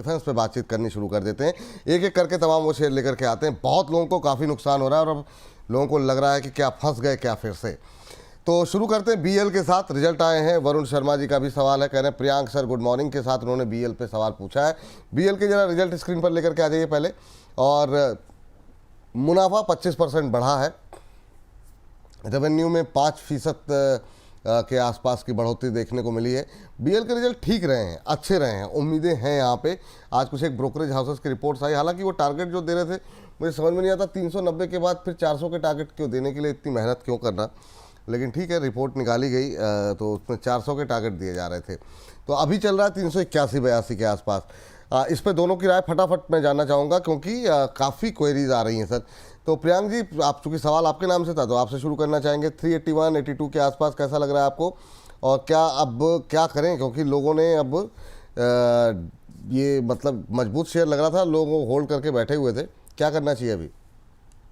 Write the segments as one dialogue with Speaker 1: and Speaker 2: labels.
Speaker 1: Defence पे बातचीत करनी शुरू कर देते हैं। एक एक करके तमाम वो शेयर लेकर के आते हैं। बहुत लोगों को काफ़ी नुकसान हो रहा है और अब लोगों को लग रहा है कि क्या फंस गए क्या फिर से। तो शुरू करते हैं बीएल के साथ। रिजल्ट आए हैं, वरुण शर्मा जी का भी सवाल है, कह रहे हैं प्रियांक सर गुड मॉर्निंग के साथ उन्होंने बीएल पे सवाल पूछा है। बीएल के जरा रिजल्ट स्क्रीन पर लेकर के आ जाइए पहले। और मुनाफा 25% बढ़ा है, रेवेन्यू में 5% के आसपास की बढ़ोतरी देखने को मिली है। बीएल के रिजल्ट ठीक रहे हैं, अच्छे रहे हैं, उम्मीदें हैं यहाँ पे। आज कुछ एक ब्रोकरेज हाउसेस की रिपोर्ट्स आई, हालांकि वो टारगेट जो दे रहे थे मुझे समझ में नहीं आता 390 के बाद फिर 400 के टारगेट क्यों देने के लिए इतनी मेहनत क्यों करना, लेकिन ठीक है रिपोर्ट निकाली गई तो उसमें 400 के टारगेट दिए जा रहे थे। तो अभी चल रहा है 381-82 के आसपास। इस पे दोनों की राय फटाफट मैं जानना चाहूँगा क्योंकि काफ़ी क्वेरीज आ रही हैं सर। तो प्रियांक जी, आप चूँकि सवाल आपके नाम से था तो आपसे शुरू करना चाहेंगे। 381-82 के आसपास कैसा लग रहा है आपको, और क्या अब क्या करें, क्योंकि लोगों ने अब ये मतलब मजबूत शेयर लग रहा था, लोग होल्ड करके बैठे हुए थे, क्या करना चाहिए अभी?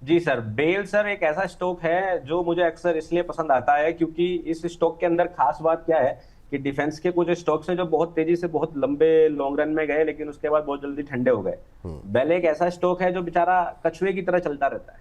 Speaker 2: जी सर, बेल सर एक ऐसा स्टॉक है जो मुझे अक्सर इसलिए पसंद आता है क्योंकि इस स्टॉक के अंदर खास बात क्या है कि डिफेंस के कुछ स्टॉक्स हैं जो बहुत तेजी से बहुत लंबे लॉन्ग रन में गए लेकिन उसके बाद बहुत जल्दी ठंडे हो गए। बेल एक ऐसा स्टॉक है जो बेचारा कछुए की तरह चलता रहता है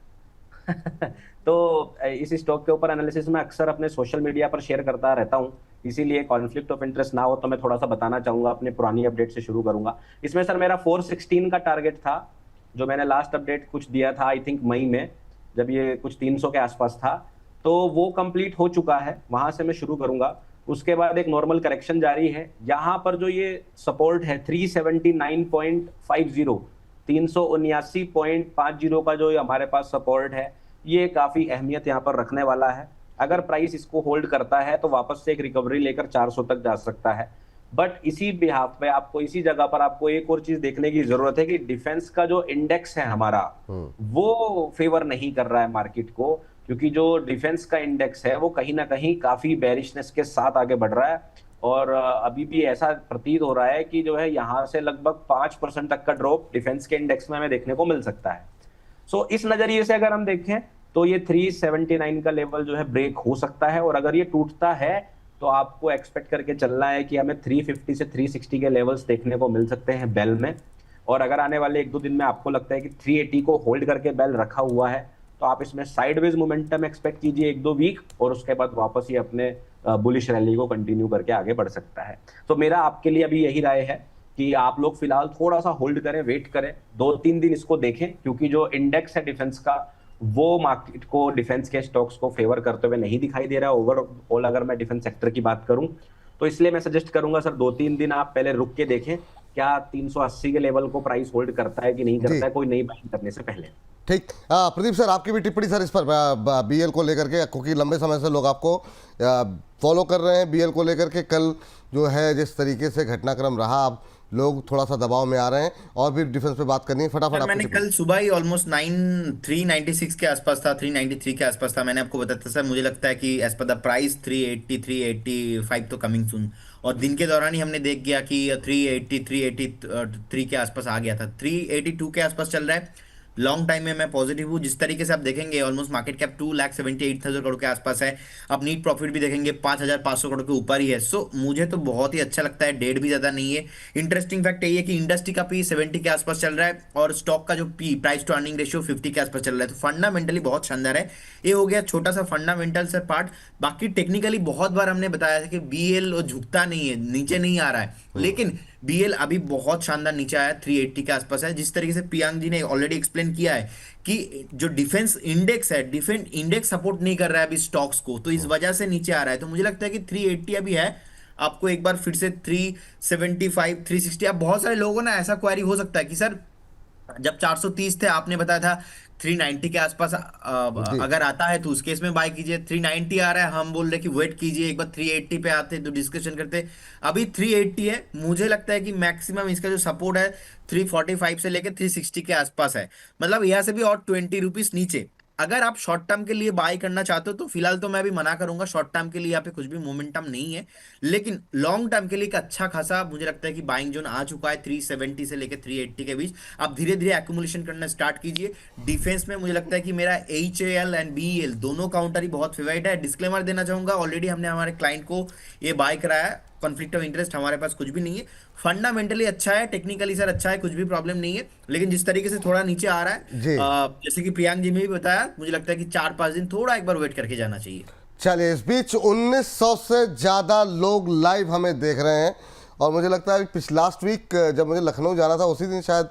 Speaker 2: तो इस स्टॉक के ऊपर एनालिसिस में अक्सर अपने सोशल मीडिया पर शेयर करता रहता हूं, इसीलिए कॉन्फ्लिक्ट ऑफ इंटरेस्ट ना हो तो मैं थोड़ा सा बताना चाहूंगा। अपने पुरानी अपडेट से शुरू करूंगा। इसमें सर मेरा 416 का टारगेट था जो मैंने लास्ट अपडेट कुछ दिया था आई थिंक मई में, जब ये कुछ 300 के आसपास था, तो वो कंप्लीट हो चुका है। वहां से मैं शुरू करूंगा। उसके बाद एक नॉर्मल करेक्शन जारी है। यहाँ पर जो ये सपोर्ट है 379.50, 379.50 का जो हमारे पास सपोर्ट है, ये काफी अहमियत यहाँ पर रखने वाला है। अगर प्राइस इसको होल्ड करता है तो वापस से एक रिकवरी लेकर 400 तक जा सकता है। बट इसी बिहाफ पे आपको, इसी जगह पर आपको एक और चीज देखने की जरूरत है कि डिफेंस का जो इंडेक्स है हमारा, वो फेवर नहीं कर रहा है मार्केट को, क्योंकि जो डिफेंस का इंडेक्स है वो कहीं ना कहीं काफी बेरिशनेस के साथ आगे बढ़ रहा है। और अभी भी ऐसा प्रतीत हो रहा है कि जो है यहाँ से लगभग 5% तक का ड्रॉप डिफेंस के इंडेक्स में हमें देखने को मिल सकता है। सो इस नजरिए से अगर हम देखें तो ये 379 का लेवल जो है ब्रेक हो सकता है, और अगर ये टूटता है तो आपको एक्सपेक्ट करके चलना है कि हमें 350 से 360 के लेवल्स देखने को मिल सकते हैं बेल में। और अगर आने वाले 1-2 दिन में आपको लगता है कि 380 को होल्ड करके बेल रखा हुआ है तो आप इसमें साइडवेज मोमेंटम एक्सपेक्ट कीजिए 1-2 वीक, और उसके बाद वापस ये अपने बुलिश रैली को कंटिन्यू करके आगे बढ़ सकता है। तो मेरा आपके लिए अभी यही राय है कि आप लोग फिलहाल थोड़ा सा होल्ड करें, वेट करें, 2-3 दिन इसको देखें, क्योंकि जो इंडेक्स है डिफेंस का वो मार्केट को, डिफेंस के स्टॉक्स को फेवर करते हुए नहीं दिखाई दे रहा है ओवरऑल, अगर मैं डिफेंस सेक्टर की बात करूं तो। इसलिए मैं सजेस्ट करूंगा सर 2-3 दिन आप पहले रुक के देखें क्या 380 के लेवल को प्राइस होल्ड करता है कि नहीं करता है, कोई नई बाइंग करने से पहले।
Speaker 1: ठीक। प्रदीप सर, आपकी भी टिप्पणी सर इस पर बीएल को लेकर के, क्योंकि लंबे समय से लोग आपको फॉलो कर रहे हैं बीएल को लेकर के। कल जो है जिस तरीके से घटनाक्रम रहा, अब लोग थोड़ा सा दबाव में आ रहे हैं और भी डिफेंस पे बात करनी है। फटाफट
Speaker 3: मैंने कल सुबह ही ऑलमोस्ट 396 के आसपास था, 393 के आसपास था, मैंने आपको बताया था सर मुझे लगता है कि एज पर द प्राइस 380 385 तो कमिंग सून, और दिन के दौरान ही हमने देख गया कि 380 383 के आसपास आ गया था। 382 के आसपास चल रहा है। लॉन्ग टाइम में मैं पॉजिटिव हूँ। जिस तरीके से आप देखेंगे ऑलमोस्ट मार्केट कैप 2,78,000 करोड़ के आसपास है। आप नीट प्रॉफिट भी देखेंगे 5,500 करोड़ के ऊपर ही है। सो मुझे तो बहुत ही अच्छा लगता है, डेट भी ज्यादा नहीं है। इंटरेस्टिंग फैक्ट यही है कि इंडस्ट्री का पी 70 के आसपास चल रहा है और स्टॉक का जो P price to earning ratio 50 के आसपास चल रहा है। तो फंडामेंटली बहुत शानदार है। ये हो गया छोटा सा फंडामेंटल से पार्ट। बाकी टेक्निकली बहुत बार हमने बताया था कि बीएल झुकता नहीं है, नीचे नहीं आ रहा है, लेकिन बीएल अभी बहुत शानदार नीचे आया, 380 के आसपास है। जिस तरीके से प्रियांक जी ने ऑलरेडी एक्सप्लेन किया है कि जो डिफेंस इंडेक्स है, डिफेंस इंडेक्स सपोर्ट नहीं कर रहा है अभी स्टॉक्स को, तो इस वजह से नीचे आ रहा है। तो मुझे लगता है कि 380 अभी है, आपको एक बार फिर से 375 360। अब बहुत सारे लोगों ना ऐसा क्वेरी हो सकता है कि सर जब 430 थे आपने बताया था 390 के आसपास अगर आता है तो उस केस में बाय कीजिए। 390 आ रहा है, हम बोल रहे कि वेट कीजिए, एक बार 380 पे आते तो डिस्कशन करते। अभी 380 है, मुझे लगता है कि मैक्सिमम इसका जो सपोर्ट है 345 से लेकर 360 के आसपास है। मतलब यहाँ से भी और 20 रुपीज नीचे। अगर आप शॉर्ट टर्म के लिए बाय करना चाहते हो तो फिलहाल तो मैं भी मना करूंगा, शॉर्ट टर्म के लिए यहाँ पे कुछ भी मोमेंटम नहीं है। लेकिन लॉन्ग टर्म के लिए एक अच्छा खासा मुझे लगता है कि बाइंग जोन आ चुका है 370 से लेकर 380 के बीच। आप धीरे धीरे एक्यूमुलेशन करना स्टार्ट कीजिए। डिफेंस में मुझे लगता है कि मेरा HAL एंड BEL दोनों काउंटर ही बहुत फेवरेट है। डिस्क्लेमर देना चाहूंगा, ऑलरेडी हमने हमारे क्लाइंट को ये बाय कराया है कॉन्फ्लिक्ट ऑफ इंटरेस्ट हमारे पास कुछ भी नहीं है। फंडामेंटली अच्छा है, टेक्निकली सर अच्छा है, कुछ भी प्रॉब्लम नहीं है। लेकिन जिस तरीके से थोड़ा नीचे आ रहा है,
Speaker 1: जी
Speaker 3: जैसे कि प्रियांक जी ने भी बताया, मुझे लगता है कि 4-5 दिन थोड़ा एक बार वेट करके जाना चाहिए।
Speaker 1: चलिए, इस बीच 1900 से ज़्यादा लोग लाइव हमें देख रहे हैं और मुझे लगता है लास्ट वीक जब मुझे लखनऊ जाना था उसी दिन शायद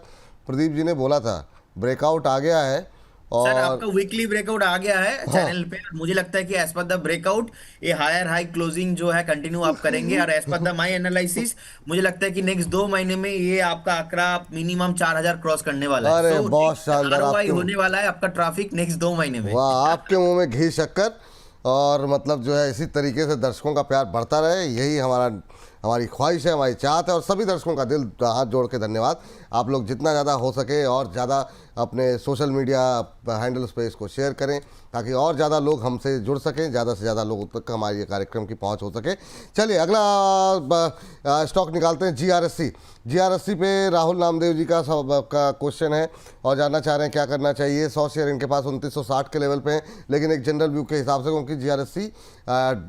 Speaker 1: प्रदीप जी ने बोला था ब्रेकआउट आ गया है।
Speaker 3: सर
Speaker 1: और
Speaker 3: आपका वीकली ब्रेकआउट आ गया है
Speaker 1: हाँ,
Speaker 3: चैनल पे। मुझे लगता है कि एज पर द ब्रेकआउट ये हायर हाई क्लोजिंग जो है कंटिन्यू आप करेंगे, और as per the my analysis मुझे लगता है कि नेक्स्ट 2 महीने में ये आपका आंकड़ा मिनिमम 4000 क्रॉस करने वाला है।
Speaker 1: अरे
Speaker 3: सो
Speaker 1: बहुत शानदार
Speaker 3: आरओआई
Speaker 1: आपके
Speaker 3: होने वाला है आपका ट्रैफिक नेक्स्ट 2 महीने में।
Speaker 1: वाह, आपके मुंह में घी शक्कर। और मतलब जो है इसी तरीके से दर्शकों का प्यार बढ़ता रहे, यही हमारी ख्वाहिश है, हमारी चाहत है। और सभी दर्शकों का दिल हाथ जोड़ के धन्यवाद। आप लोग जितना ज़्यादा हो सके और ज़्यादा अपने सोशल मीडिया हैंडल्स पे इसको शेयर करें ताकि और ज़्यादा लोग हमसे जुड़ सकें, ज़्यादा से ज़्यादा लोगों तक हमारे ये कार्यक्रम की पहुंच हो सके। चलिए अगला स्टॉक निकालते हैं, जीआरएससी पे राहुल नामदेव जी का क्वेश्चन है और जानना चाह रहे हैं क्या करना चाहिए। 100 शेयर इनके पास 2960 के लेवल पे हैं, लेकिन एक जनरल व्यू के हिसाब से क्योंकि जीआरएससी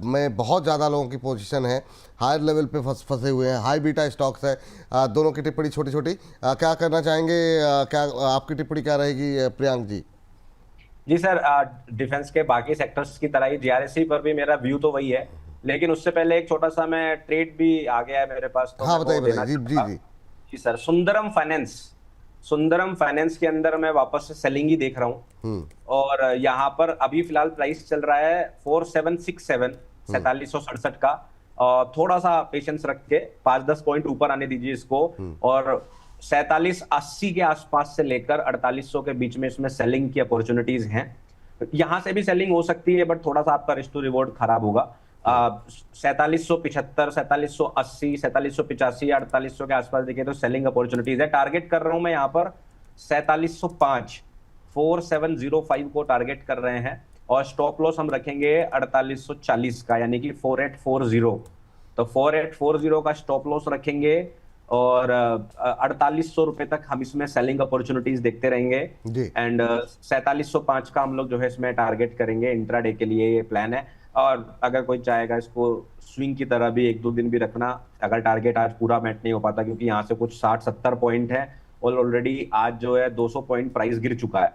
Speaker 1: में बहुत ज़्यादा लोगों की पोजीशन है, हायर लेवल पे फंसे हुए हैं, हाई बीटा स्टॉक्स है। दोनों की टिप्पणी छोटी छोटी, क्या करना चाहेंगे, क्या आपकी टिप्पणी क्या रहेगी प्रियांक जी?
Speaker 2: जी सर, डिफेंस के बाकी सेक्टर्स की तरह ही जीआरएससी पर भी मेरा व्यू तो वही है, लेकिन उससे पहले एक छोटा सा मैं ट्रेड भी आ गया है मेरे पास, तो
Speaker 1: हाँ
Speaker 2: मैं
Speaker 1: बताइए
Speaker 2: वो
Speaker 1: बताइए,
Speaker 2: देना
Speaker 1: जी जी
Speaker 2: चाहूंगा।
Speaker 1: जी।
Speaker 2: जी सर, सुंदरम फाइनेंस के अंदर मैं वापस से सेलिंग ही देख रहा हूँ। और यहाँ पर अभी फिलहाल प्राइस चल रहा है 4767, 4767 का। और थोड़ा सा पेशेंस रख के 5-10 पॉइंट ऊपर आने दीजिए इसको, और 4780 के आसपास से लेकर 4800 के बीच में इसमें सेलिंग की अपॉर्चुनिटीज हैं। यहां से भी सेलिंग हो सकती है, बट थोड़ा सा आपका रिस्क टू रिवॉर्ड खराब होगा। 4775, 4780, 4785, 4800 के आसपास देखिए तो सेलिंग अपॉर्चुनिटीज है। टारगेट कर रहा हूं मैं यहाँ पर 4705, 4705 को टारगेट कर रहे हैं। और स्टॉप लॉस हम रखेंगे 4840 का, यानी कि 4840। तो 4840 का स्टॉप लॉस रखेंगे और 4800 रुपए तक हम इसमें सेलिंग अपॉर्चुनिटीज देखते रहेंगे। एंड 4705 का हम लोग जो है इसमें टारगेट करेंगे इंट्राडे के लिए, ये प्लान है। और अगर कोई चाहेगा इसको स्विंग की तरह भी 1-2 दिन भी रखना, अगर टारगेट आज पूरा मैच नहीं हो पाता, क्योंकि यहाँ से कुछ 60-70 पॉइंट है और ऑलरेडी आज जो है 200 पॉइंट प्राइस गिर चुका है,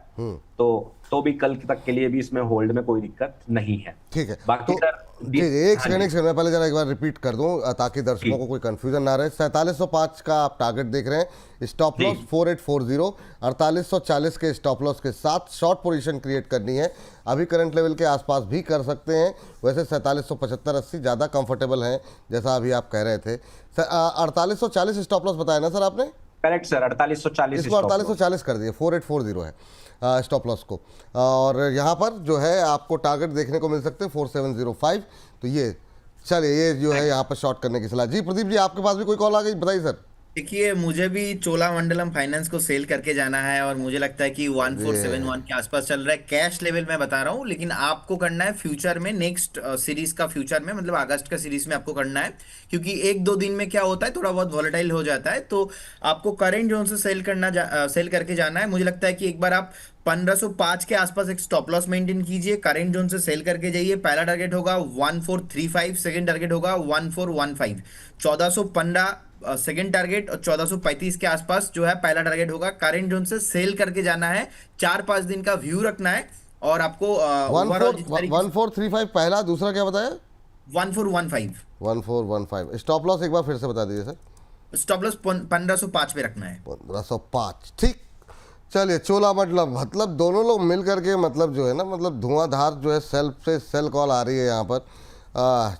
Speaker 2: तो भी कल तक के लिए भी इसमें होल्ड में कोई दिक्कत नहीं है।
Speaker 1: ठीक है,
Speaker 2: बाकी
Speaker 1: तो
Speaker 2: सर
Speaker 1: जी एक सेकंड मैं पहले जरा एक बार रिपीट कर दूं ताकि दर्शकों को कोई कंफ्यूजन ना रहे। 4705 का आप टारगेट देख रहे हैं, स्टॉप लॉस 4840, 4840 के स्टॉप लॉस के साथ शॉर्ट पोजीशन क्रिएट करनी है। अभी करंट लेवल के आसपास भी कर सकते हैं, वैसे 4775-80 ज़्यादा कंफर्टेबल हैं जैसा अभी आप कह रहे थे। 4840 स्टॉप लॉस बताया ना सर आपने?
Speaker 2: Correct sir, 4840।
Speaker 1: इसको 4840 कर दिए, 4840 है स्टॉप लॉस को। और यहाँ पर जो है आपको टारगेट देखने को मिल सकते हैं 4705। तो ये चलिए, ये जो है यहाँ पर शॉर्ट करने की सलाह। जी प्रदीप जी, आपके पास भी कोई कॉल आ गई, बताइए सर।
Speaker 3: देखिए, मुझे भी चोलामंडलम फाइनेंस को सेल करके जाना है और मुझे लगता है कि 1471 के आसपास चल रहा है कैश लेवल मैं बता रहा हूँ। लेकिन आपको करना है फ्यूचर में, नेक्स्ट सीरीज का फ्यूचर में, मतलब अगस्त का सीरीज में आपको करना है, क्योंकि 1-2 दिन में क्या होता है थोड़ा बहुत वॉलेटाइल हो जाता है। तो आपको करेंट जोन से सेल करके जाना है। मुझे लगता है कि एक बार आप 1505 के आसपास एक स्टॉप लॉस मेंटेन कीजिए, करेंट जोन से सेल करके जाइए। पहला टारगेट होगा 1435, सेकंड टारगेट होगा 1415, 1415 सेकंड टारगेट और 1435 के आसपास जो है पहला टारगेट होगा। करेंट जोन से सेल करके जाना है, 4-5 दिन का व्यू रखना है और आपको
Speaker 1: 1435 पहला, दूसरा क्या बताया?
Speaker 3: 1415।
Speaker 1: 1415 स्टॉप लॉस एक बार फिर से बता दीजिए सर।
Speaker 3: स्टॉप लॉस 1505 पे रखना है।
Speaker 1: 1505, ठीक। चलिए, चोलामंडलम मतलब दोनों लोग मिल करके मतलब जो है ना, मतलब धुआंधार जो है सेल्फ से सेल कॉल आ रही है यहाँ पर।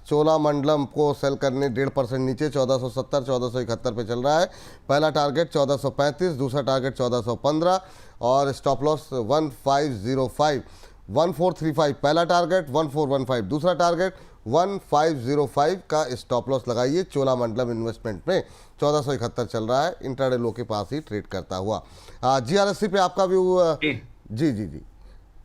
Speaker 1: चोलामंडलम को सेल करने 1.5% नीचे 1470, 1471 पे चल रहा है। पहला टारगेट 1435, दूसरा टारगेट 1415 और स्टॉप लॉस 1505। 1435 पहला टारगेट, 1415 दूसरा टारगेट, 1505 का स्टॉप लॉस लगाइए। चोलामंडलम इन्वेस्टमेंट में 1471 चल रहा है, इंट्राडे लो के पास ही ट्रेड करता हुआ। जीआरएससी पे आपका व्यू? जी जी जी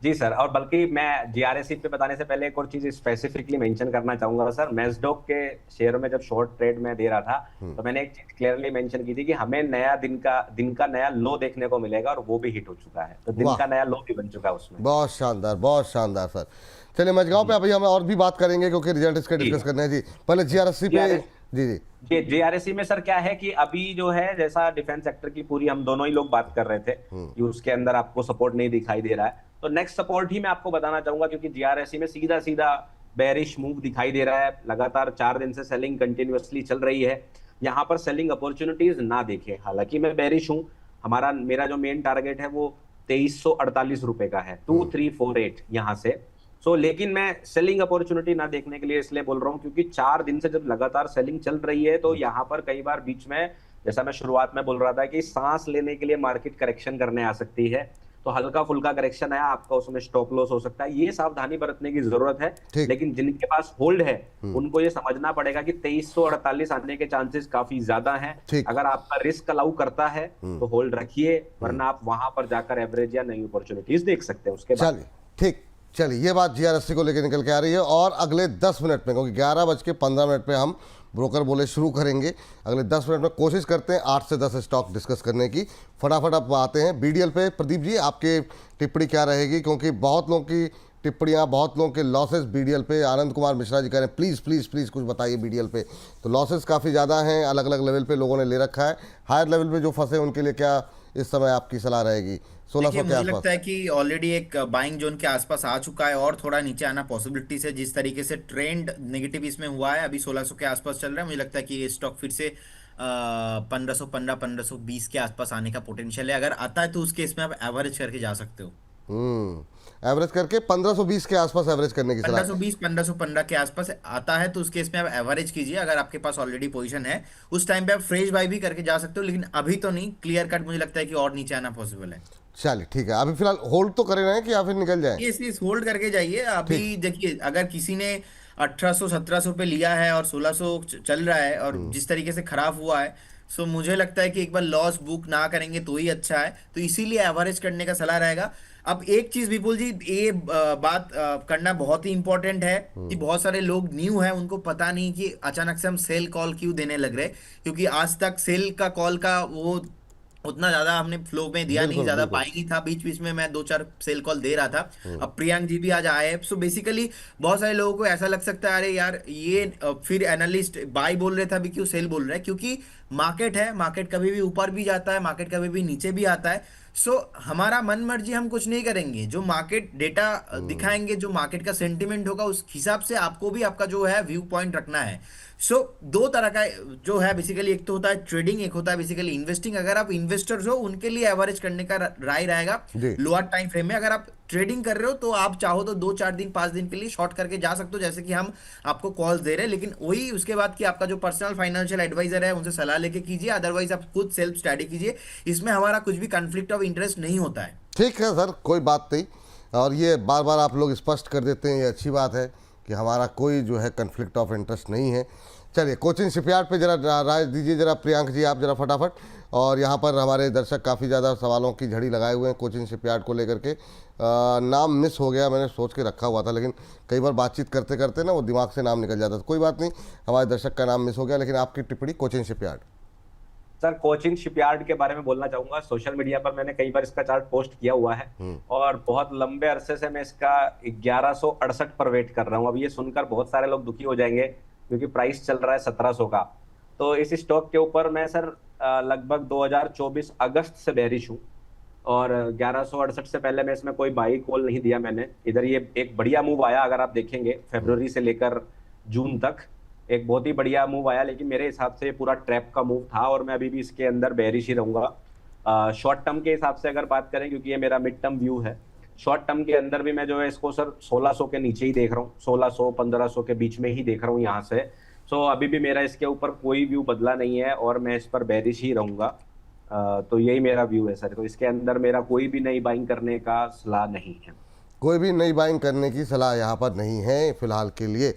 Speaker 2: जी सर, और बल्कि मैं जीआरएससी पे बताने से पहले एक और चीज स्पेसिफिकली मेंशन करना चाहूंगा सर। मैस्डॉक के शेयर में जब शॉर्ट ट्रेड में दे रहा था, तो मैंने एक चीज क्लियरली मेंशन की थी कि हमें नया दिन का नया लो देखने को मिलेगा, और वो भी हिट हो चुका है। तो दिन का नया लो भी बन चुका है उसमें।
Speaker 1: बहुत शानदार, बहुत शानदार सर। चलिए मजगांव पे अभी हम और भी बात करेंगे क्योंकि रिजल्ट इसके डिस्कस करने हैं। जी पहले जीआरएससी पे जी जी।
Speaker 2: जी, जेआरएससी में सर क्या है कि अभी जो है, जैसा डिफेंस सेक्टर की पूरी हम दोनों ही लोग बात कर रहे थे कि उसके अंदर आपको सपोर्ट नहीं दिखाई दे रहा है, तो नेक्स्ट सपोर्ट ही मैं आपको बताना चाहूंगा, क्योंकि जेआरएससी में सीधा सीधा बेरिश मूव दिखाई दे रहा है। लगातार 4 दिन से सेलिंग कंटिन्यूअसली चल रही है। यहाँ पर सेलिंग अपॉर्चुनिटीज ना देखें। हालांकि मैं बेरिश हूँ, मेरा जो मेन टारगेट है वो 2348 रुपए का है, 2348 यहाँ से। लेकिन मैं सेलिंग अपॉर्चुनिटी ना देखने के लिए इसलिए बोल रहा हूँ, क्योंकि 4 दिन से जब लगातार सेलिंग चल रही है, तो यहाँ पर कई बार बीच में, जैसा मैं शुरुआत में बोल रहा था, कि सांस लेने के लिए मार्केट करेक्शन करने आ सकती है। तो हल्का फुल्का करेक्शन आया आपका, उसमें स्टॉप लॉस हो सकता है। ये सावधानी बरतने की जरूरत है।
Speaker 1: ठीक।
Speaker 2: लेकिन जिनके पास होल्ड है उनको ये समझना पड़ेगा कि 2348 आने के चांसेस काफी ज्यादा हैं।
Speaker 1: ठीक।
Speaker 2: अगर आपका रिस्क अलाउ करता है तो होल्ड रखिए, वरना आप वहां पर जाकर एवरेज या नई अपॉर्चुनिटीज देख सकते हैं उसके बाद।
Speaker 1: चलिए ठीक, चलिए ये बात जीआरएससी को लेकर निकल के आ रही है। और अगले 10 मिनट में, क्योंकि 11:15 पे हम ब्रोकर बोले शुरू करेंगे, अगले 10 मिनट में कोशिश करते हैं 8 से 10 स्टॉक डिस्कस करने की। फटाफट अब आते हैं बीडीएल पे। प्रदीप जी, आपकी टिप्पणी क्या रहेगी, क्योंकि बहुत लोगों की टिप्पणियाँ, बहुत लोगों के लॉसेस बीडीएल पे। आनंद कुमार मिश्रा जी कह रहे हैं प्लीज़ प्लीज़ प्लीज़ कुछ बताइए बीडीएल पे। तो लॉसेस काफ़ी ज़्यादा हैं, अलग अलग लेवल पे लोगों ने ले रखा है। हायर लेवल पे जो फंसे उनके लिए क्या इस समय आपकी सलाह रहेगी? 1600
Speaker 3: देखिए,
Speaker 1: के
Speaker 3: मुझे
Speaker 1: आसपास।
Speaker 3: लगता है कि ऑलरेडी एक बाइंग जोन के आसपास आ चुका है और थोड़ा नीचे आना पॉसिबिलिटीज है। जिस तरीके से ट्रेंड नेगेटिव इसमें हुआ है, अभी 1600 के आसपास चल रहा है। मुझे लगता है कि ये स्टॉक फिर से 1515 1520 के आसपास आने का पोटेंशियल है। अगर आता है तो उस केस में आप एवरेज करके जा सकते हो।
Speaker 1: एवरेज करके 1520 के आसपास एवरेज करने की सलाह है।
Speaker 3: 1520 1515 के आसपास आता है तो उस केस में आप एवरेज कीजिए। अगर आपके पास ऑलरेडी पोजीशन है उस टाइम पे आप फ्रेश बाय भी करके जा सकते हो, लेकिन अभी तो नहीं। क्लियर कट मुझे लगता है कि और नीचे आना पॉसिबल है।
Speaker 1: चलिए ठीक है, अभी फिलहाल होल्ड तो करे रहें कि या फिर निकल जाए?
Speaker 3: ये होल्ड करके जाइए। अभी देखिए, अगर किसी ने 1800 1700 पे लिया है और 1600 चल रहा है और जिस तरीके से खराब हुआ है, सो मुझे लगता है कि एक बार लॉस बुक ना करेंगे तो ही अच्छा है। तो इसीलिए एवरेज करने का सलाह रहेगा। अब एक चीज विपुल जी, ये बात करना बहुत ही इंपॉर्टेंट है कि बहुत सारे लोग न्यू हैं, उनको पता नहीं कि अचानक से हम सेल कॉल क्यों देने लग रहे। क्योंकि आज तक सेल का कॉल का वो उतना ज्यादा हमने फ्लो में दिया नहीं,
Speaker 1: बिल्कुल
Speaker 3: ज्यादा
Speaker 1: बिल्कुल।
Speaker 3: बाइंग ही था। बीच बीच में मैं 2 4 सेल कॉल दे रहा था। अब प्रियांक जी भी आज आए। सो बेसिकली बहुत सारे लोगों को ऐसा लग सकता है अरे यार ये फिर एनालिस्ट बाय बोल रहे थे, अभी क्यों सेल बोल रहे हैं? क्योंकि मार्केट है, मार्केट कभी भी ऊपर भी जाता है, मार्केट कभी भी नीचे भी आता है। सो हमारा मन मर्जी हम कुछ नहीं करेंगे। जो मार्केट डेटा दिखाएंगे, जो मार्केट का सेंटिमेंट होगा, उस हिसाब से आपको भी आपका जो है व्यू पॉइंट रखना है। सो 2 तरह का जो है बेसिकली, एक तो होता है ट्रेडिंग, एक होता है बेसिकली इन्वेस्टिंग। अगर आप इन्वेस्टर्स हो उनके लिए एवरेज करने का राय रहेगा
Speaker 1: जी।
Speaker 3: लोअर टाइम फ्रेम में। अगर आप ट्रेडिंग कर रहे हो तो आप चाहो तो 2 4 दिन 5 दिन के लिए शॉर्ट करके जा सकते हो, जैसे कि हम आपको कॉल्स दे रहे हैं। लेकिन वही उसके बाद कि आपका जो पर्सनल फाइनेंशियल एडवाइजर है उनसे सलाह लेके कीजिए, अदरवाइज आप खुद सेल्फ स्टडी कीजिए। इसमें हमारा कुछ भी कॉन्फ्लिक्ट ऑफ इंटरेस्ट नहीं होता है।
Speaker 1: ठीक है सर, कोई बात नहीं। और ये बार बार आप लोग स्पष्ट कर देते हैं, ये अच्छी बात है कि हमारा कोई जो है कन्फ्लिक्ट ऑफ इंटरेस्ट नहीं है। चलिए कोचिन शिपयार्ड पे जरा राय दीजिए जरा, प्रियांक जी आप जरा फटाफट। और यहाँ पर हमारे दर्शक काफ़ी ज़्यादा सवालों की झड़ी लगाए हुए हैं कोचिन शिपयार्ड को लेकर के। नाम मिस हो गया, मैंने सोच के रखा हुआ था, लेकिन कई बार बातचीत करते करते ना वो दिमाग से नाम निकल जाता था। कोई बात नहीं, हमारे दर्शक का नाम मिस हो गया, लेकिन आपकी टिप्पणी Cochin shipyard.
Speaker 2: Sir, Cochin shipyard के बारे में बोलना चाहूंगा। सोशल मीडिया पर मैंने कई बार इसका चार्ट पोस्ट किया हुआ है और बहुत लंबे अरसे से मैं इसका 1168 पर वेट कर रहा हूं। अब ये सुनकर बहुत सारे लोग दुखी हो जाएंगे क्योंकि प्राइस चल रहा है 1700 का। तो इस स्टॉक के ऊपर मैं सर लगभग 2024 अगस्त से बेरिश हूं और 1168 से पहले मैं इसमें कोई बाई कॉल नहीं दिया मैंने। इधर ये एक बढ़िया मूव आया, अगर आप देखेंगे फरवरी से लेकर जून तक एक बहुत ही बढ़िया मूव आया, लेकिन मेरे हिसाब से पूरा ट्रैप का मूव था और मैं अभी भी इसके अंदर बेरिश ही रहूंगा। शॉर्ट टर्म के हिसाब से अगर बात करें, क्योंकि ये मेरा मिड टर्म व्यू है, शॉर्ट टर्म के अंदर भी मैं जो है इसको सर 1600 के नीचे ही देख रहा हूँ, 1600 1500 के बीच में ही देख रहा हूँ यहाँ से। अभी भी मेरा इसके ऊपर कोई व्यू बदला नहीं है और मैं इस पर बेरिश ही रहूंगा। तो यही मेरा व्यू है सर। तो इसके अंदर मेरा कोई भी नई बाइंग करने का सलाह नहीं है।
Speaker 1: कोई भी नई बाइंग करने की सलाह यहाँ पर नहीं है फिलहाल के लिए।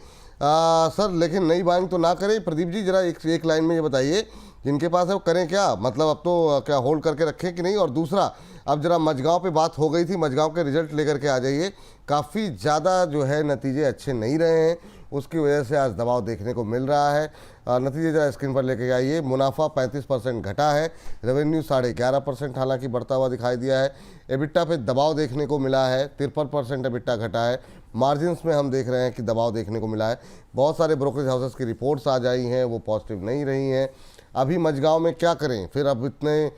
Speaker 1: सर लेकिन नई बाइंग तो ना करें। प्रदीप जी जरा एक लाइन में ये बताइए जिनके पास है वो करें क्या, मतलब अब तो क्या होल्ड करके रखें कि नहीं। और दूसरा, अब जरा मझगांव पे बात हो गई थी, मझगांव के रिजल्ट लेकर के आ जाइए। काफ़ी ज़्यादा जो है नतीजे अच्छे नहीं रहे हैं, उसकी वजह से आज दबाव देखने को मिल रहा है। नतीजे जरा स्क्रीन पर लेके आइए। मुनाफा 35% घटा है, रेवेन्यू 11.5% हालांकि बढ़ता हुआ दिखाई दिया है। एबिटा पे दबाव देखने को मिला है, 53% एबिटा घटा है। मार्जिन्स में हम देख रहे हैं कि दबाव देखने को मिला है। बहुत सारे ब्रोकरेज हाउसेस की रिपोर्ट्स आ जाई हैं, वो पॉजिटिव नहीं रही हैं। अभी मझगांव में क्या करें फिर अब इतने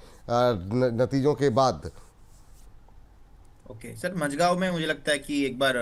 Speaker 1: नतीजों के बाद?
Speaker 3: ओके सर, मझगांव में मुझे लगता है कि एक बार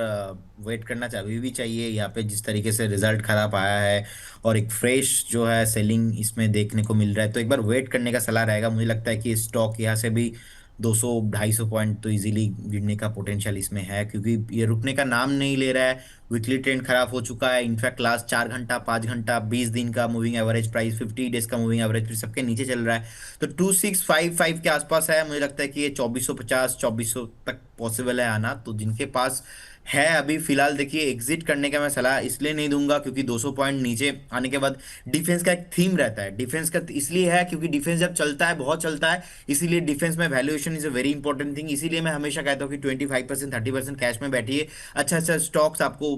Speaker 3: वेट करना अभी भी चाहिए। यहाँ पे जिस तरीके से रिजल्ट खराब आया है और एक फ्रेश जो है सेलिंग इसमें देखने को मिल रहा है, तो एक बार वेट करने का सलाह रहेगा। मुझे लगता है कि स्टॉक यहाँ से भी 200-250 पॉइंट तो इजीली गिरने का पोटेंशियल इसमें है, क्योंकि ये रुकने का नाम नहीं ले रहा है। वीकली ट्रेंड खराब हो चुका है। इनफैक्ट लास्ट 4 घंटा, 5 घंटा, 20 दिन का मूविंग एवरेज प्राइस, 50 डेज का मूविंग एवरेज भी सबके नीचे चल रहा है। तो 2655 के आसपास है। मुझे लगता है कि ये 2450, 2400 तक पॉसिबल है आना। तो जिनके पास है अभी फिलहाल, देखिए एग्जिट करने का मैं सलाह इसलिए नहीं दूंगा क्योंकि 200 पॉइंट नीचे आने के बाद डिफेंस का एक थीम रहता है। डिफेंस का इसलिए है क्योंकि डिफेंस जब चलता है, बहुत चलता है, इसीलिए डिफेंस में valuation is a very important thing. इसीलिए मैं हमेशा कहता हूँ कि 25%, 30% कैश में बैठिए। अच्छा अच्छा स्टॉक्स आपको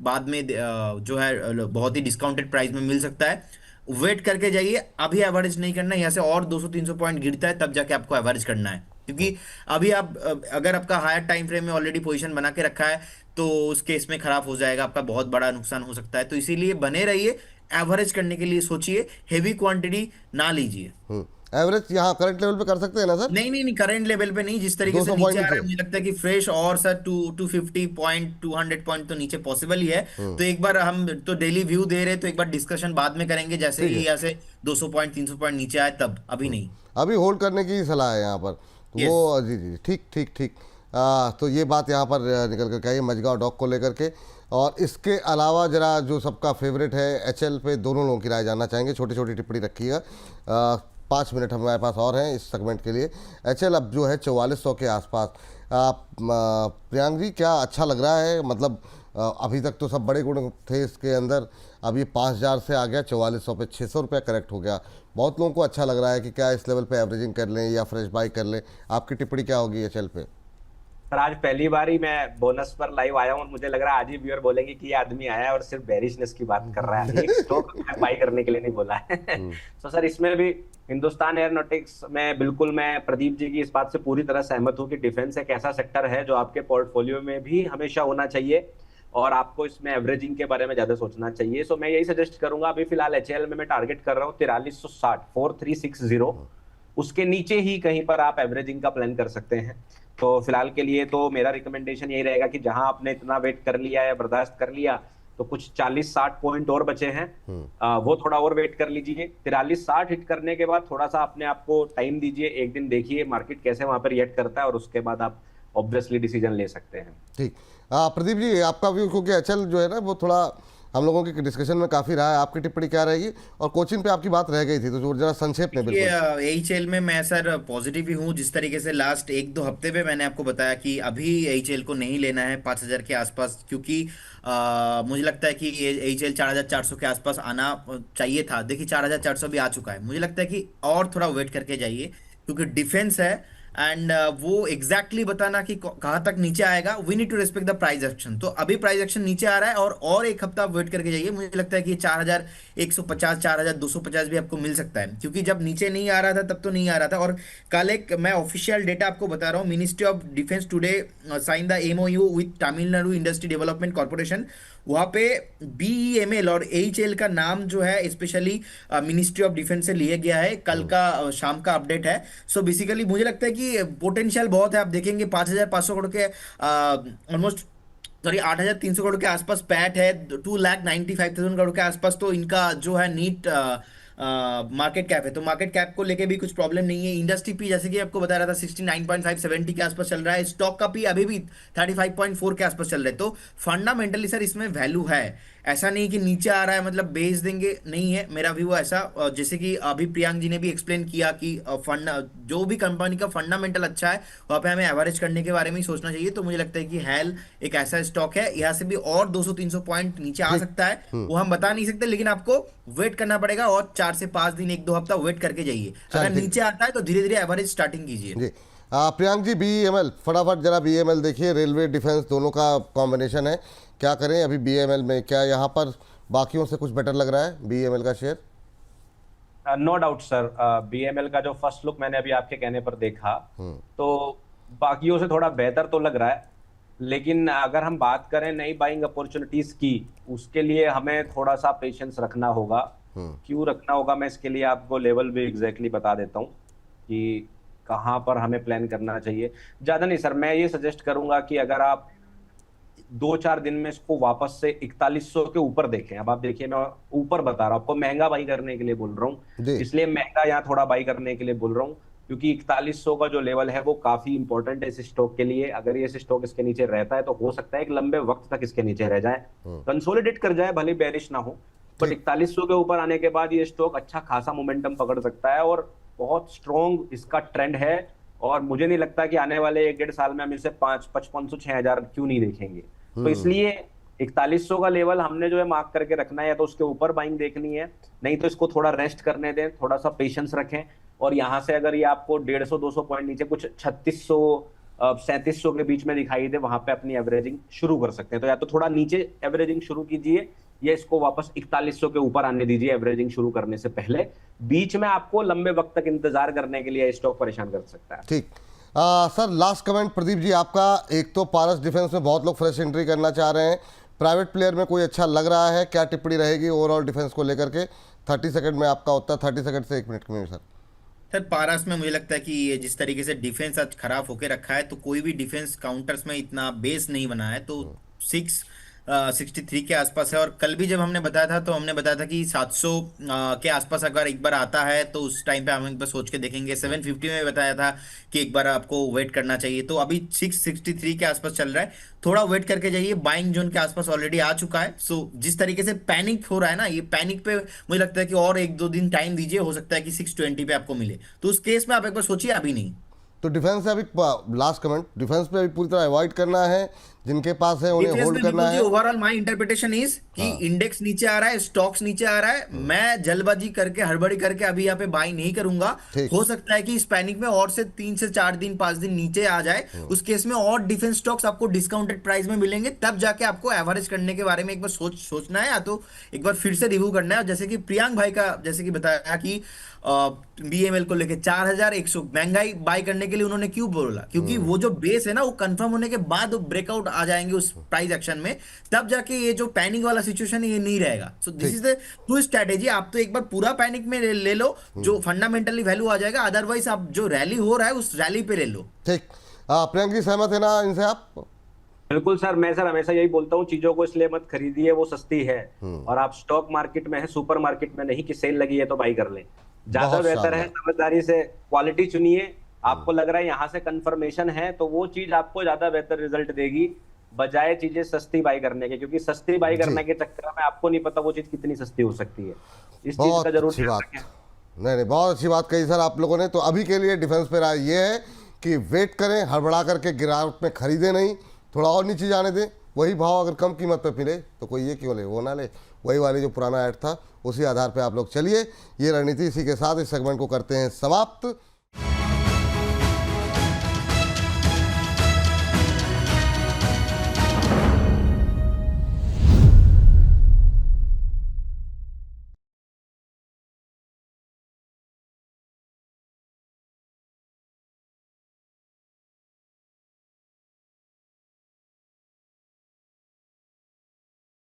Speaker 3: बाद में जो है बहुत ही डिस्काउंटेड प्राइस में मिल सकता है। वेट करके जाइए, अभी एवरेज नहीं करना है। यहाँ से और 200-300 पॉइंट गिरता है तब जाके आपको एवरेज करना है, क्योंकि अभी आप अगर आपका हायर टाइम फ्रेम में ऑलरेडी पोजीशन बना के रखा है तो उस केस में खराब हो जाएगा, आपका बहुत बड़ा नुकसान हो सकता है। तो इसीलिए बने रहिए, एवरेज करने के लिए सोचिए, हेवी क्वांटिटी ना लीजिए।
Speaker 1: एवरेज यहाँ करंट लेवल पे कर सकते हैं ना सर?
Speaker 3: नहीं नहीं नहीं, करंट लेवल पे नहीं। जिस तरीके से
Speaker 1: 200
Speaker 3: नीचे
Speaker 1: पॉइंट
Speaker 3: आ रहा
Speaker 1: नीचे।
Speaker 3: है, मुझे लगता है कि फ्रेश और सर 250 पॉइंट, 200 पॉइंट तो नीचे पॉसिबल ही है। तो एक बार हम तो डेली व्यू दे रहे, तो एक बार डिस्कशन बाद में करेंगे जैसे
Speaker 1: ठीक
Speaker 3: ही
Speaker 1: है।
Speaker 3: यहाँ से 200 पॉइंट, 300 पॉइंट नीचे आए, तब, अभी नहीं।
Speaker 1: अभी होल्ड करने की सलाह है यहाँ पर, तो
Speaker 3: यस।
Speaker 1: वो जी जी ठीक ठीक ठीक। तो ये बात यहाँ पर निकल कर के आई मझगांव डॉक को लेकर के। और इसके अलावा जरा जो सबका फेवरेट है एचएल पे, दोनों लोगों की राय जानना चाहेंगे। छोटी छोटी टिप्पणी रखिएगा, 5 मिनट हमारे पास और हैं इस सेगमेंट के लिए। एचएल अब जो है 4400 के आसपास। प्रियांक जी, क्या अच्छा लग रहा है? मतलब अभी तक तो सब बड़े गुण थे इसके अंदर, अब ये 5000 से आ गया 4400 पे, 600 रुपया करेक्ट हो गया। बहुत लोगों को अच्छा लग रहा है कि क्या इस लेवल पे एवरेजिंग कर लें या फ्रेश बाई कर लें। आपकी टिप्पणी क्या होगी एचएल पे?
Speaker 2: सर आज पहली बार ही मैं बोनस पर लाइव आया हूँ और मुझे लग रहा है आज ही व्यूअर बोलेंगे कि ये आदमी आया है और सिर्फ बेरिशनेस की बात कर रहा है, एक स्टॉक बाई करने के लिए नहीं बोला है। तो सर इसमें भी हिंदुस्तान एयरोनॉटिक्स में बिल्कुल मैं प्रदीप जी की इस बात से पूरी तरह सहमत हूँ कि डिफेंस एक ऐसा सेक्टर है जो आपके पोर्टफोलियो में भी हमेशा होना चाहिए और आपको इसमें एवरेजिंग के बारे में ज्यादा सोचना चाहिए। सो मैं यही सजेस्ट करूंगा, अभी फिलहाल एचएल में मैं टारगेट कर रहा हूँ 4360, 4360, उसके नीचे ही कहीं पर आप एवरेजिंग का प्लान कर सकते हैं। तो फिलहाल के लिए तो मेरा रिकमेंडेशन यही रहेगा कि जहां आपने इतना वेट कर लिया या बर्दाश्त कर लिया, तो कुछ 40-60 पॉइंट और बचे हैं, वो थोड़ा और वेट कर लीजिए। 4360 हिट करने के बाद थोड़ा सा अपने आप को टाइम दीजिए, एक दिन देखिए मार्केट कैसे वहां पर रिएक्ट करता है और उसके बाद आप ऑब्वियसली डिसीजन ले सकते हैं।
Speaker 1: ठीक। प्रदीप जी, आपका व्यू, क्योंकि एचएल जो है ना वो थोड़ा हम लोगों की डिस्कशन में काफ़ी रहा है, आपकी टिप्पणी क्या रहेगी? और कोचिंग पे आपकी बात रह गई थी, तो जो जरा संक्षेप में बिल्कुल।
Speaker 3: एचएल में मैं सर पॉजिटिव ही हूँ। जिस तरीके से लास्ट 1-2 हफ्ते में मैंने आपको बताया कि अभी एचएल को नहीं लेना है 5000 के आसपास, क्योंकि मुझे लगता है कि एचएल 4400 के आसपास आना चाहिए था। देखिए 4400 भी आ चुका है। मुझे लगता है कि और थोड़ा वेट करके जाइए, क्योंकि डिफेंस है एंड वो एग्जैक्टली बताना कि कहाँ तक नीचे आएगा, we need to respect the price action. तो अभी प्राइस एक्शन नीचे आ रहा है और एक हफ्ता वेट करके जाइए। मुझे लगता है कि 4150, 4250 भी आपको मिल सकता है, क्योंकि जब नीचे नहीं आ रहा था तब तो नहीं आ रहा था। और कल एक मैं ऑफिशियल डेटा आपको बता रहा हूँ, ministry of defence today sign the MOU with Tamil Nadu industry development corporation. वहां पे बीईएमएल और एचएल का नाम जो है स्पेशली मिनिस्ट्री ऑफ डिफेंस से लिया गया है। कल का शाम का अपडेट है। सो बेसिकली मुझे लगता है कि पोटेंशियल बहुत है। आप देखेंगे 5500 करोड़ के ऑलमोस्ट, सॉरी 8300 करोड़ के आसपास पैट है, 2,95,000 करोड़ के आसपास तो इनका जो है नीट मार्केट कैप है। तो मार्केट कैप को लेके भी कुछ प्रॉब्लम नहीं है। इंडस्ट्री पी जैसे कि आपको बता रहा था 69.5, 70 के आसपास चल रहा है। स्टॉक का पी अभी भी 35.4 के आसपास चल रहा है। तो फंडामेंटली सर इसमें वैल्यू है। ऐसा नहीं कि नीचे आ रहा है मतलब बेच देंगे, नहीं है मेरा व्यू ऐसा। जैसे कि अभी प्रियांक जी ने भी एक्सप्लेन किया कि फंड जो भी कंपनी का फंडामेंटल अच्छा है वहां पे हमें एवरेज करने के बारे में ही सोचना चाहिए। तो मुझे लगता है कि हेल एक ऐसा स्टॉक है, यहाँ से भी और 200-300 पॉइंट नीचे आ सकता है, वो हम बता नहीं सकते, लेकिन आपको वेट करना पड़ेगा और से 5 दिन 1-2 हफ्ता वेट करके जाइए।
Speaker 1: चल,
Speaker 3: अगर
Speaker 1: ठीक।
Speaker 3: नीचे आता है तो धीरे धीरे एवरेज स्टार्टिंग कीजिए।
Speaker 1: जी प्रियांक जी, BEML फटाफट जरा BEML देखिए, रेलवे डिफेंस दोनों का कॉम्बिनेशन है, क्या करें अभी BEML में? क्या यहाँ पर बाकियों से कुछ बेटर लग रहा है BEML का शेयर?
Speaker 2: नो डाउट सर, बीएमएल का जो फर्स्ट लुक मैंने अभी आपके कहने पर देखा तो बाकियों से थोड़ा बेहतर तो लग रहा है, लेकिन अगर हम बात करें नई बाइंग अपॉर्चुनिटीज की, उसके लिए हमें थोड़ा सा पेशेंस रखना होगा। क्यों रखना होगा, मैं इसके लिए आपको लेवल भी एग्जैक्टली बता देता हूँ कि कहाँ पर हमें प्लान करना चाहिए। ज्यादा नहीं सर, मैं ये सजेस्ट करूंगा कि अगर आप 2-4 दिन में इसको वापस से 4100 के ऊपर देखें। अब आप देखिए, मैं ऊपर बता रहा हूं आपको, महंगा बाई करने के लिए बोल रहा
Speaker 1: जी।
Speaker 2: हूँ, इसलिए महंगा यहाँ थोड़ा बाई करने के लिए बोल रहा हूँ, क्योंकि 4100 का जो लेवल है वो काफी इंपॉर्टेंट है इस स्टॉक के लिए। अगर ये स्टॉक इसके नीचे रहता है तो हो सकता है एक लंबे वक्त तक इसके नीचे रह जाए, कंसोलिडेट कर जाए, भले बेरिश ना हो, बट 4100 के ऊपर आने के बाद ये स्टॉक अच्छा खासा मोमेंटम पकड़ सकता है और बहुत स्ट्रॉन्ग इसका ट्रेंड है। और मुझे नहीं लगता कि आने वाले 1-1.5 साल में हम इसे 5,500-6,000 क्यों नहीं देखेंगे। तो इसलिए 4100 का लेवल हमने जो है मार्क करके रखना है, या तो उसके ऊपर बाइंग देखनी है, नहीं तो इसको थोड़ा रेस्ट करने दें, थोड़ा सा पेशेंस रखें। और यहाँ से अगर ये आपको 150-200 पॉइंट नीचे कुछ 3600-3700 के बीच में दिखाई दे, वहां पे अपनी एवरेजिंग शुरू कर सकते हैं। तो या तो थोड़ा नीचे एवरेजिंग शुरू कीजिए या इसको वापस 4100 के ऊपर आने दीजिए एवरेजिंग शुरू करने से पहले। बीच में आपको लंबे वक्त तक इंतजार करने के लिए स्टॉक परेशान कर सकता है।
Speaker 1: ठीक। Sir last comment Pradeep ji आपका। एक तो पारस डिफेंस में बहुत लोग फ्रेश एंट्री करना चाह रहे हैं, प्राइवेट प्लेयर में कोई अच्छा लग रहा है? क्या टिप्पणी रहेगी ओवरऑल डिफेंस को लेकर के? 30 सेकंड में आपका होता है, 30 सेकंड से 1 मिनट में सर।
Speaker 3: सर पारस में मुझे लगता है कि ये जिस तरीके से डिफेंस आज खराब होके रखा है, तो कोई भी डिफेंस काउंटर्स में इतना बेस नहीं बना है, तो 63 के आसपास है। और कल भी जब हमने बताया था तो हमने बताया था कि 700 के आसपास अगर एक बार आता है तो उस टाइम पे हम एक बार सोच के देखेंगे। 750 में बताया था कि एक बार आपको वेट करना चाहिए, तो अभी 663 के आसपास चल रहा है, थोड़ा वेट करके जाइए। बाइंग जोन के आसपास ऑलरेडी आ चुका है। सो जिस तरीके से पैनिक हो रहा है ना, ये पैनिक पे मुझे लगता है कि और 1-2 दिन टाइम दीजिए, हो सकता है कि 620 पे आपको मिले, तो उस केस में आप एक बार सोचिए, अभी नहीं।
Speaker 1: तो डिफेंस से अभी लास्ट कमेंट, डिफेंस पे अभी पूरी तरह अवॉइड करना है, जिनके पास है उन्हें
Speaker 3: डिफेंस
Speaker 1: होल्ड
Speaker 3: में
Speaker 1: करना
Speaker 3: बिल्कुल जी,
Speaker 1: है।
Speaker 3: ओवरऑल माय इंटरप्रिटेशन इज कि इंडेक्स नीचे आ रहा है, स्टॉक्स नीचे आ रहा है, मैं जल्दबाजी करके हड़बड़ी करके अभी यहाँ पे बाई नहीं करूंगा।
Speaker 1: ठीक।
Speaker 3: हो सकता है कि इस पैनिक में और से 3 से 4 दिन 5 दिन नीचे आ जाए, उस केस में और डिफेंस स्टॉक्स आपको डिस्काउंटेड प्राइस में मिलेंगे, तब जाके आपको एवरेज करने के बारे में एक बार सोचना है, या तो एक बार फिर से रिव्यू करना है। और जैसे कि प्रियांक भाई का जैसे कि बताया कि BML को लेके 4100 महंगाई बाय करने के लिए उन्होंने क्यों बोला, क्योंकि वो जो बेस है ना, वो कंफर्म होने के बाद ब्रेकआउट आ जाएंगे उस प्राइस एक्शन में, तब जाके ये जो पैनिक वाला सिचुएशन है ये नहीं रहेगा। So this is the true strategy. आप तो एक बार पूरा पैनिक में ले लो, जो फंडामेंटली वैल्यू आ जाएगा, अदरवाइज आप जो रैली हो रहा है उस रैली पे ले लो।
Speaker 1: ठीक। प्रियंक जी सहमत है ना इनसे आप?
Speaker 2: बिल्कुल सर, मैं सर हमेशा यही बोलता हूँ, चीजों को इसलिए मत खरीदिए वो सस्ती है, और आप स्टॉक मार्केट में है, सुपर मार्केट में नहीं कि सेल लगी है तो बाई कर लें। ज्यादा
Speaker 1: बहुत
Speaker 2: बेहतर है
Speaker 1: शानदार।
Speaker 2: समझदारी से क्वालिटी चुनिए। आपको लग रहा है यहाँ से कंफर्मेशन है तो वो चीज आपको ज्यादा बेहतर रिजल्ट देगी, बजाय चीजें सस्ती बाई करने के, क्योंकि सस्ती बाई करने के चक्कर में आपको नहीं पता वो चीज कितनी सस्ती हो सकती है। इस चीज
Speaker 1: बहुत
Speaker 2: का जरूर
Speaker 1: अच्छी
Speaker 2: ध्यान
Speaker 1: बात।
Speaker 2: रखें।
Speaker 1: नहीं, बहुत अच्छी बात कही सर आप लोगों ने। तो अभी के लिए डिफेंस पे राय ये है कि वेट करें, हड़बड़ा करके गिरावट में खरीदे नहीं, थोड़ा और नीचे जाने दें, वही भाव अगर कम कीमत पे मिले तो कोई ये क्यों ले, वो ना ले, वही वाली जो पुराना ऐड था उसी आधार पे आप लोग चलिए। ये रणनीति, इसी के साथ इस सेगमेंट को करते हैं समाप्त।